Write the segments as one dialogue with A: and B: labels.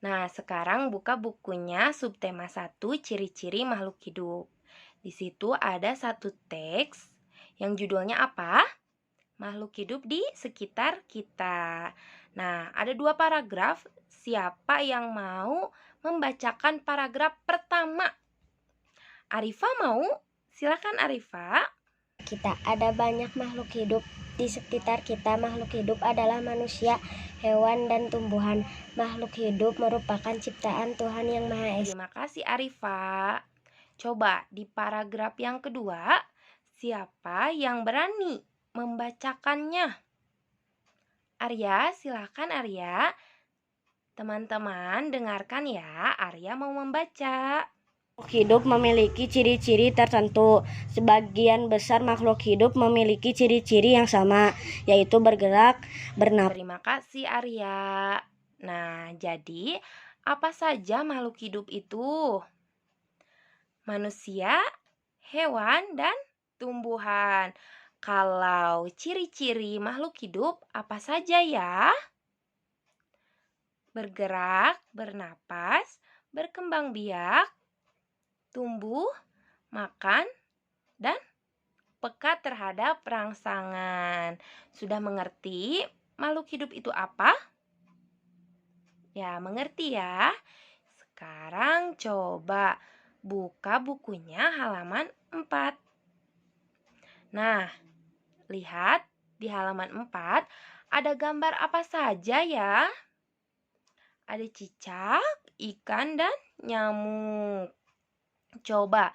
A: Nah, sekarang buka bukunya subtema 1 ciri-ciri makhluk hidup. Di situ ada satu teks yang judulnya apa? Makhluk hidup di sekitar kita. Nah, ada dua paragraf. Siapa yang mau membacakan paragraf pertama? Arifa mau? Silakan Arifa.
B: Kita ada banyak makhluk hidup di sekitar kita. Makhluk hidup adalah manusia, hewan, dan tumbuhan. Makhluk hidup merupakan ciptaan Tuhan yang Maha Esa.
A: Terima kasih Arifa. Coba di paragraf yang kedua, siapa yang berani membacakannya? Arya, silakan Arya. Teman-teman dengarkan ya, Arya mau membaca.
B: Makhluk hidup memiliki ciri-ciri tertentu. Sebagian besar makhluk hidup memiliki ciri-ciri yang sama, yaitu bergerak, bernapas.
A: Terima kasih Arya. Nah, jadi apa saja makhluk hidup itu? Manusia, hewan, dan tumbuhan. Kalau ciri-ciri makhluk hidup apa saja ya? Bergerak, bernapas, berkembang biak, tumbuh, makan, dan peka terhadap rangsangan. Sudah mengerti makhluk hidup itu apa? Ya, mengerti ya. Sekarang coba buka bukunya halaman 4. Nah, lihat di halaman 4 ada gambar apa saja ya? Ada cicak, ikan, dan nyamuk. Coba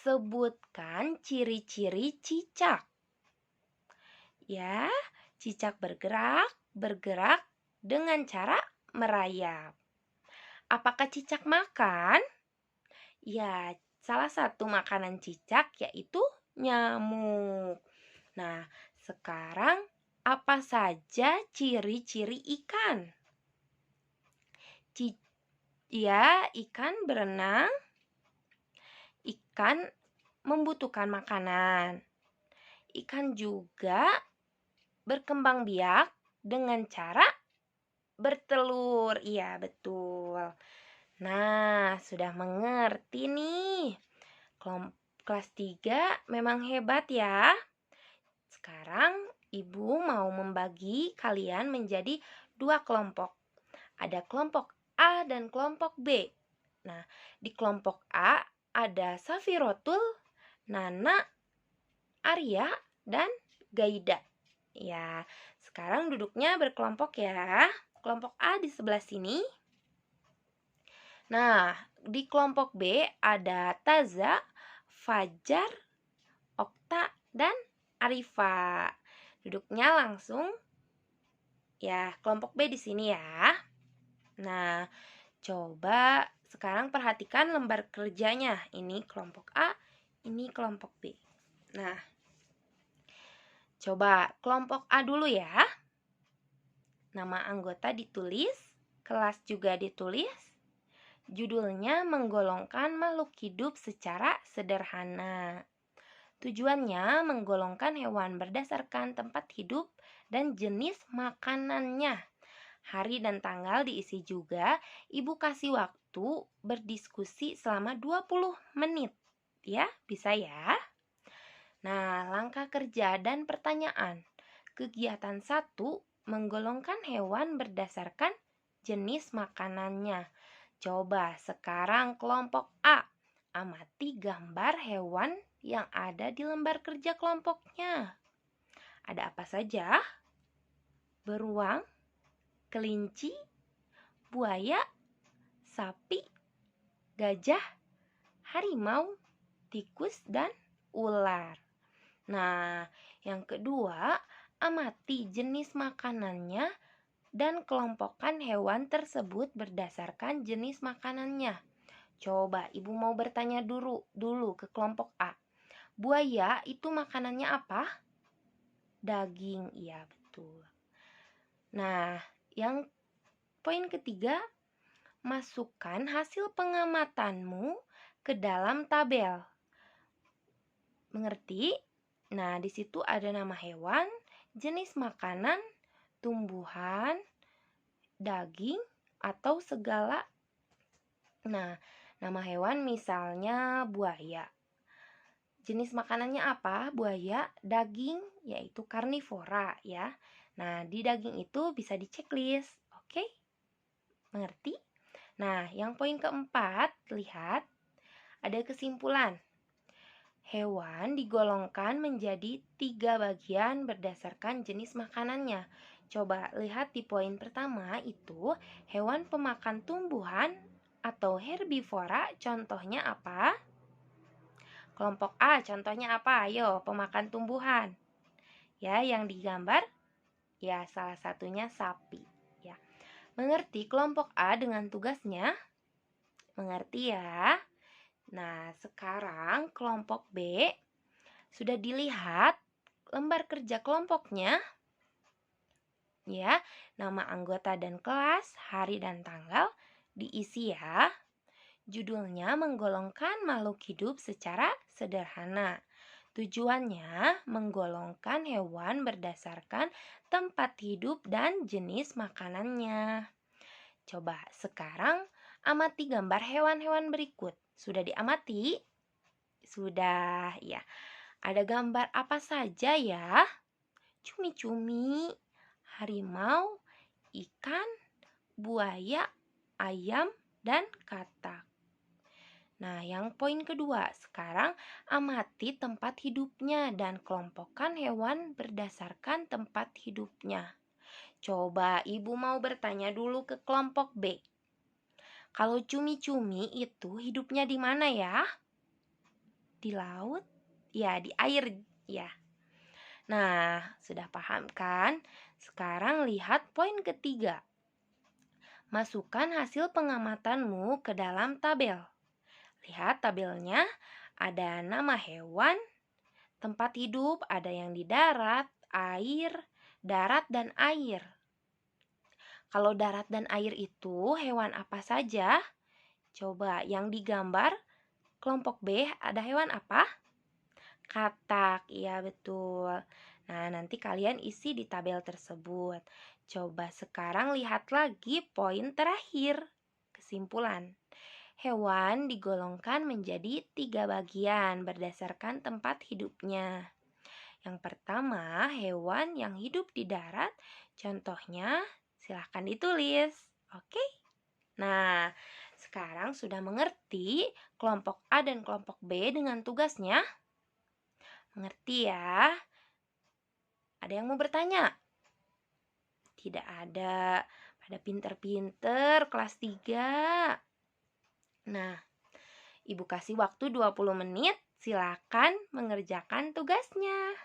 A: sebutkan ciri-ciri cicak. Ya, cicak bergerak dengan cara merayap. Apakah cicak makan? Ya, salah satu makanan cicak yaitu nyamuk. Nah, sekarang apa saja ciri-ciri ikan? Ya, ikan berenang, ikan membutuhkan makanan. Ikan juga berkembang biak dengan cara bertelur. Iya, betul. Nah, sudah mengerti nih. Kelas 3 memang hebat ya. Sekarang Ibu mau membagi kalian menjadi 2 kelompok. Ada kelompok A dan kelompok B. Nah, di kelompok A ada Safirotul, Nana, Arya, dan Gaida. Ya, sekarang duduknya berkelompok ya. Kelompok A di sebelah sini. Nah, di kelompok B ada Taza, Fajar, Okta, dan Arifa. Duduknya langsung ya, kelompok B di sini ya. Nah, coba sekarang perhatikan lembar kerjanya. Ini kelompok A, ini kelompok B. Nah, coba kelompok A dulu ya. Nama anggota ditulis, kelas juga ditulis. Judulnya menggolongkan makhluk hidup secara sederhana. Tujuannya menggolongkan hewan berdasarkan tempat hidup dan jenis makanannya. Hari dan tanggal diisi juga. Ibu kasih waktu berdiskusi selama 20 menit. Ya, bisa ya. Nah, langkah kerja dan pertanyaan. Kegiatan 1, menggolongkan hewan berdasarkan jenis makanannya. Coba sekarang kelompok A. Amati gambar hewan yang ada di lembar kerja kelompoknya. Ada apa saja? Beruang, kelinci, buaya, sapi, gajah, harimau, tikus, dan ular. Nah, yang kedua, amati jenis makanannya dan kelompokkan hewan tersebut berdasarkan jenis makanannya. Coba Ibu mau bertanya dulu ke kelompok A. Buaya itu makanannya apa? Daging, iya betul. Nah, yang poin ketiga, masukkan hasil pengamatanmu ke dalam tabel. Mengerti? Nah, di situ ada nama hewan, jenis makanan, tumbuhan, daging, atau segala. Nah, nama hewan misalnya buaya. Jenis makanannya apa? Buaya, daging, yaitu karnivora ya. Nah, di daging itu bisa diceklis. Oke? Mengerti? Nah, yang poin keempat, lihat ada kesimpulan. Hewan digolongkan menjadi 3 bagian berdasarkan jenis makanannya. Coba lihat di poin pertama itu, hewan pemakan tumbuhan atau herbivora, contohnya apa? Kelompok A, contohnya apa? Ayo, pemakan tumbuhan. Ya, yang digambar, ya salah satunya sapi. Ya, mengerti kelompok A dengan tugasnya? Mengerti ya? Nah, sekarang kelompok B sudah dilihat lembar kerja kelompoknya. Ya, nama anggota dan kelas, hari dan tanggal diisi ya. Judulnya menggolongkan makhluk hidup secara sederhana. Tujuannya menggolongkan hewan berdasarkan tempat hidup dan jenis makanannya. Coba sekarang amati gambar hewan-hewan berikut. Sudah diamati? Sudah, ya. Ada gambar apa saja ya? Cumi-cumi, harimau, ikan, buaya, ayam, dan katak. Nah, yang poin kedua, sekarang amati tempat hidupnya dan kelompokkan hewan berdasarkan tempat hidupnya. Coba ibu mau bertanya dulu ke kelompok B. Kalau cumi-cumi itu hidupnya di mana ya? Di laut? Ya, di air ya. Nah, sudah paham kan? Sekarang lihat poin ketiga. Masukkan hasil pengamatanmu ke dalam tabel. Lihat tabelnya, ada nama hewan, tempat hidup, ada yang di darat, air, darat, dan air. Kalau darat dan air itu hewan apa saja? Coba yang digambar, kelompok B ada hewan apa? Katak, iya betul. Nah, nanti kalian isi di tabel tersebut. Coba sekarang lihat lagi poin terakhir. Kesimpulan. Hewan digolongkan menjadi 3 bagian berdasarkan tempat hidupnya. Yang pertama, hewan yang hidup di darat. Contohnya, silahkan ditulis. Oke? Nah, sekarang sudah mengerti kelompok A dan kelompok B dengan tugasnya? Mengerti ya? Ada yang mau bertanya? Tidak ada. Pada pinter-pinter kelas 3. Nah, Ibu kasih waktu 20 menit, silakan mengerjakan tugasnya.